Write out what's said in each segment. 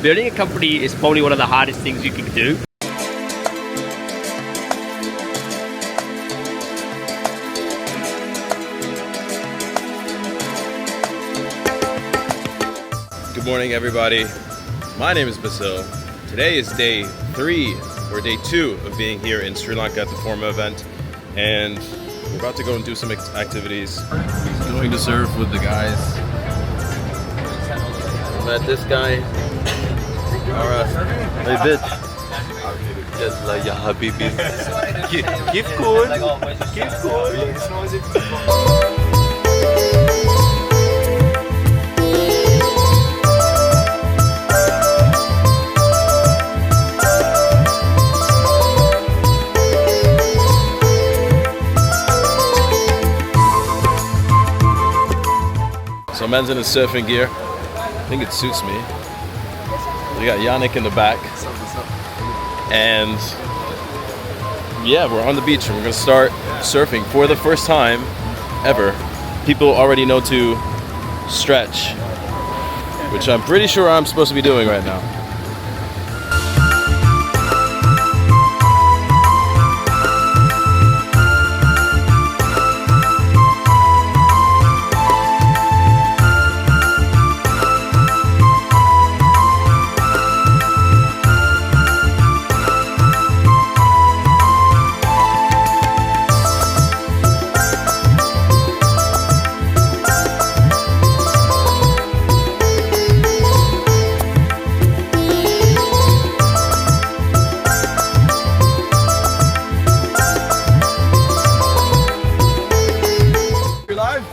building a company is probably one of the hardest things you can do. Good morning, everybody. My name is Basil. Today is day 3 or day 2 of being here in Sri Lanka at the Forma event, and we're about to go and do some activities. Going to surf with the guys. Met this guy. Alright. Hey, bitch. Just like your habibi. Keep cool. Keep cool. So man's in his surfing gear. I think it suits me. We got Yannick in the back. And yeah, we're on the beach and we're gonna start surfing for the first time ever. People already know to stretch, which I'm pretty sure I'm supposed to be doing right now.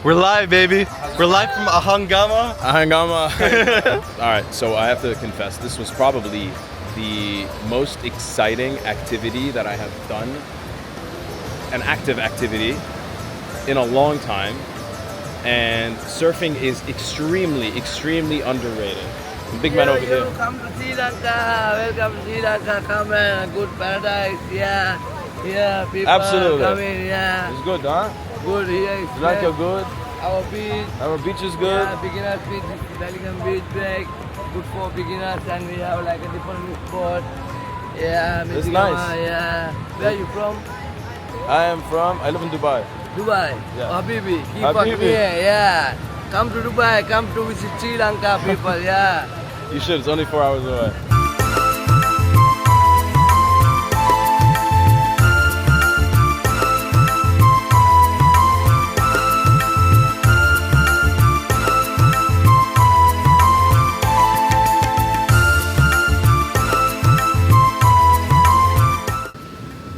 We're live, baby. We're live from Ahangama. Alright, so I have to confess, this was probably the most exciting activity that I have done, an active activity, in a long time. And surfing is extremely underrated. The big man over here. Come to Sri Lanka. Welcome to Sri Lanka. Come and good paradise. Yeah, people Absolutely. coming. Yeah, It's good, huh? good here. Sri Lanka good. Our beach is good. Yeah, beginners beach, Delicate beach break. Good for beginners, and we have like a different spot. Yeah, It's nice. Yeah. Where are you from? I live in Dubai. Dubai. Yeah. Oh, Habibi. Keep Habibi. on here. Yeah. Come to Dubai. Come to visit Sri Lanka people. Yeah. You should, it's only 4 hours away.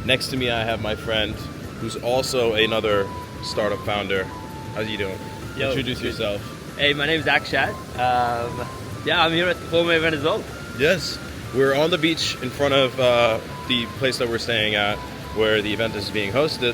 Next to me, I have my friend, who's also another startup founder. How you doing? Yo. Introduce yourself. Hey, my name is Akshat. Yeah, I'm here at the Forma event as well. Yes, we're on the beach in front of the place that we're staying at, where the event is being hosted.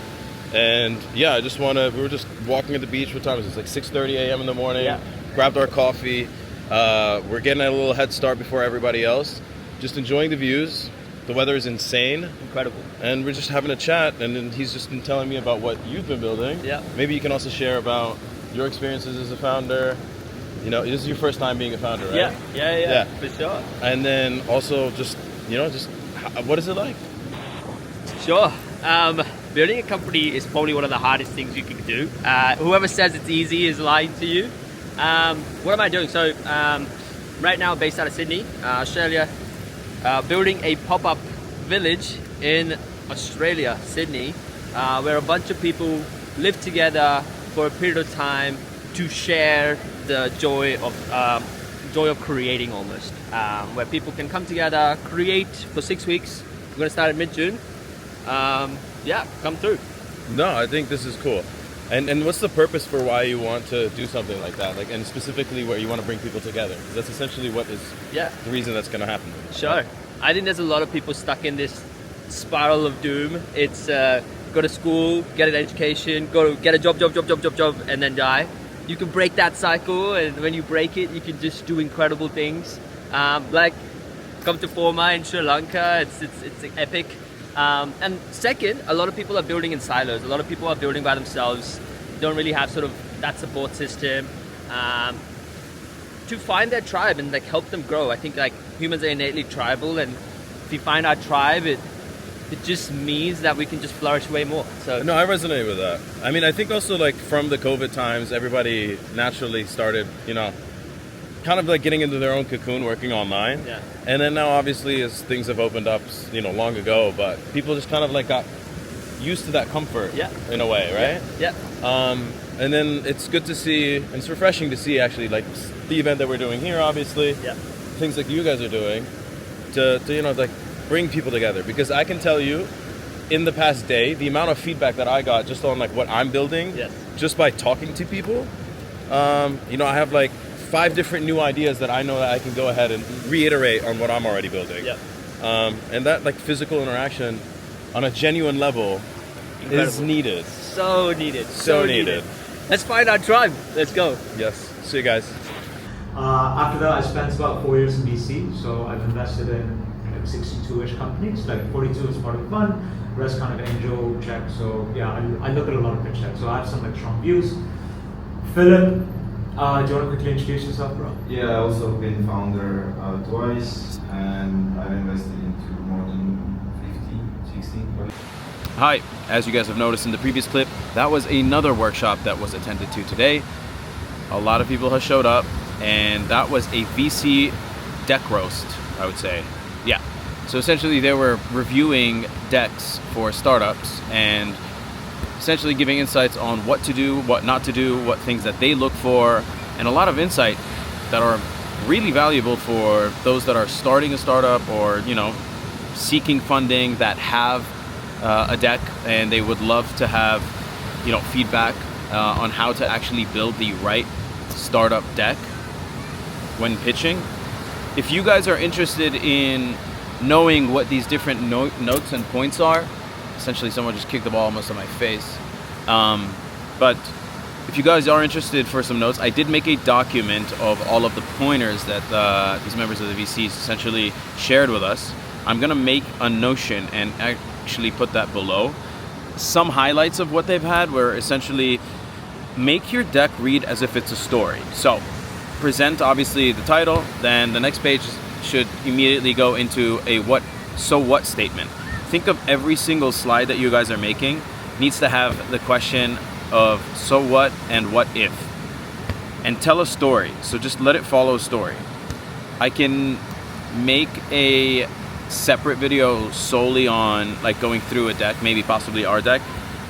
And yeah, we were just walking at the beach. What time is it? It's like 6:30 a.m. in the morning. Yeah. Grabbed our coffee. We're getting a little head start before everybody else. Just enjoying the views. The weather is insane. Incredible. And we're just having a chat, and then he's just been telling me about what you've been building. Yeah. Maybe you can also share about your experiences as a founder. You know, this is your first time being a founder, right? Yeah, for sure. And then also what is it like? Sure. Building a company is probably one of the hardest things you can do. Whoever says it's easy is lying to you. What am I doing? So right now based out of Sydney, Australia, building a pop-up village in Australia, Sydney, where a bunch of people live together for a period of time to share the joy of creating almost, where people can come together, create for 6 weeks. We're going to start in mid-June. Yeah, come through. No, I think this is cool. And what's the purpose for why you want to do something like that? Like, and specifically where you want to bring people together? 'Cause that's essentially what is the reason that's going to happen. Sure. I think there's a lot of people stuck in this spiral of doom. It's go to school, get an education, go get a job, and then die. You can break that cycle, and when you break it, you can just do incredible things. Like come to Forma in Sri Lanka. It's epic. And second, a lot of people are building in silos. A lot of people are building by themselves. Don't really have sort of that support system. to find their tribe and like help them grow. I think like humans are innately tribal, and if we find our tribe, it just means that we can just flourish way more. So No, I resonate with that. I mean, I think also like from the COVID times, everybody naturally started, you know, kind of like getting into their own cocoon, working online. Yeah. And then now, obviously, as things have opened up, you know, long ago, but people just kind of like got used to that comfort. Yeah. In a way, right? Yeah. And then it's good to see, and it's refreshing to see actually like the event that we're doing here, obviously. Yeah. Things like you guys are doing to you know, like bring people together, because I can tell you in the past day the amount of feedback that I got just on like what I'm building, Yes. just by talking to people. You know, I have like 5 different new ideas that I know that I can go ahead and reiterate on what I'm already building. Yeah. And that like physical interaction on a genuine level is Incredible. needed. So needed. So needed. Let's find our tribe. Let's go. Yes. See you guys. After that, I spent about 4 years in VC, so I've invested in like 62-ish companies, like 42 is part of the fund, rest kind of angel check. So yeah, I look at a lot of pitch decks, so I have some like strong views. Philip, do you want to quickly introduce yourself, bro? Yeah, I also been founder twice, and I've invested into more than 50, 60. Hi, as you guys have noticed in the previous clip, that was another workshop that was attended to today. A lot of people have showed up, and that was a VC deck roast, I would say. Yeah. So essentially they were reviewing decks for startups and essentially giving insights on what to do, what not to do, what things that they look for, and a lot of insight that are really valuable for those that are starting a startup or, you know, seeking funding, that have a deck and they would love to have, you know, feedback on how to actually build the right startup deck when pitching. If you guys are interested in knowing what these different notes and points are, essentially someone just kicked the ball almost on my face. But if you guys are interested for some notes, I did make a document of all of the pointers that these members of the VCs essentially shared with us. I'm gonna make a Notion and actually put that below. Some highlights of what they've had were essentially make your deck read as if it's a story. So present obviously the title, then the next page should immediately go into a so what statement. Think of every single slide that you guys are making needs to have the question of so what and what if, and tell a story. So just let it follow a story. I can make a separate video solely on like going through a deck, maybe possibly our deck,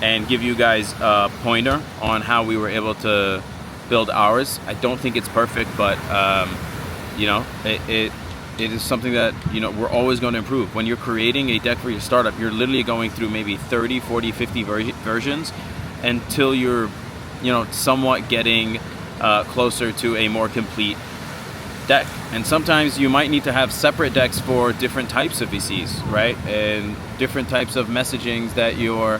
and give you guys a pointer on how we were able to build ours. I don't think it's perfect, but you know, it is something that, you know, we're always going to improve. When you're creating a deck for your startup, you're literally going through maybe 30, 40, 50 versions until you're, you know, somewhat getting closer to a more complete deck. And sometimes you might need to have separate decks for different types of VCs, right? And different types of messagings that you're,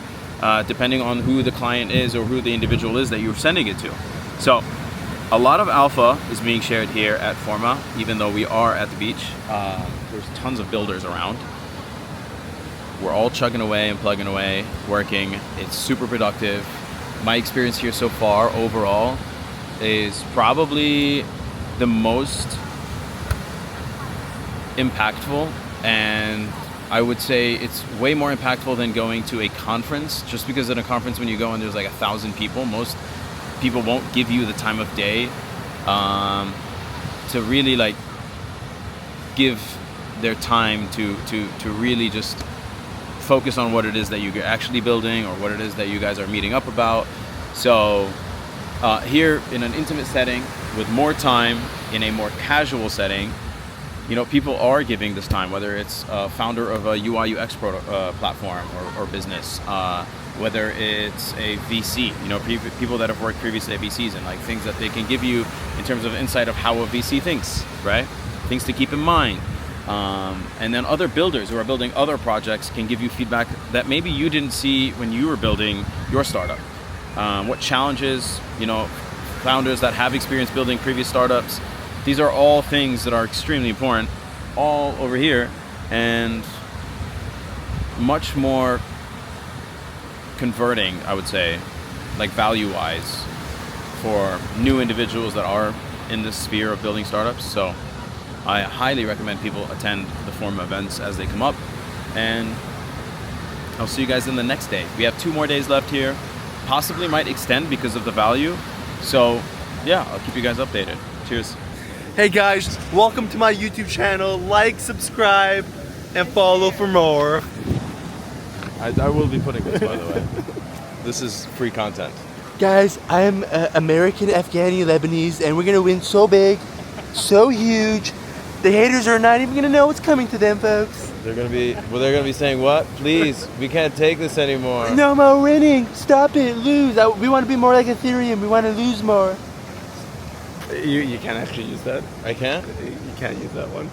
depending on who the client is or who the individual is that you're sending it to. So a lot of alpha is being shared here at Forma, even though we are at the beach. There's tons of builders around. We're all chugging away and plugging away, working. It's super productive. My experience here so far overall is probably the most impactful, and I would say it's way more impactful than going to a conference, just because at a conference when you go and there's like 1,000 people, most people won't give you the time of day to really like give their time to really just focus on what it is that you're actually building or what it is that you guys are meeting up about. So here in an intimate setting with more time, in a more casual setting, you know, people are giving this time, whether it's a founder of a UI UX platform or business, whether it's a VC, you know, people that have worked previously at VCs, and like things that they can give you in terms of insight of how a VC thinks, right? Things to keep in mind. And then other builders who are building other projects can give you feedback that maybe you didn't see when you were building your startup. What challenges, you know, founders that have experience building previous startups, these are all things that are extremely important, all over here, and much more converting, I would say, like value-wise, for new individuals that are in this sphere of building startups. So I highly recommend people attend the forum events as they come up. And I'll see you guys in the next day. We have 2 more days left here. Possibly might extend because of the value. So yeah, I'll keep you guys updated. Cheers. Hey guys, welcome to my YouTube channel. Like, subscribe, and follow for more. I will be putting this, by the way. This is free content. Guys, I'm American, Afghani, Lebanese, and we're gonna win so big, so huge. The haters are not even gonna know what's coming to them, folks. They're gonna be saying what? Please, we can't take this anymore. No more winning. Stop it. Lose. We want to be more like Ethereum. We want to lose more. You can't actually use that. I can't? You can't use that one.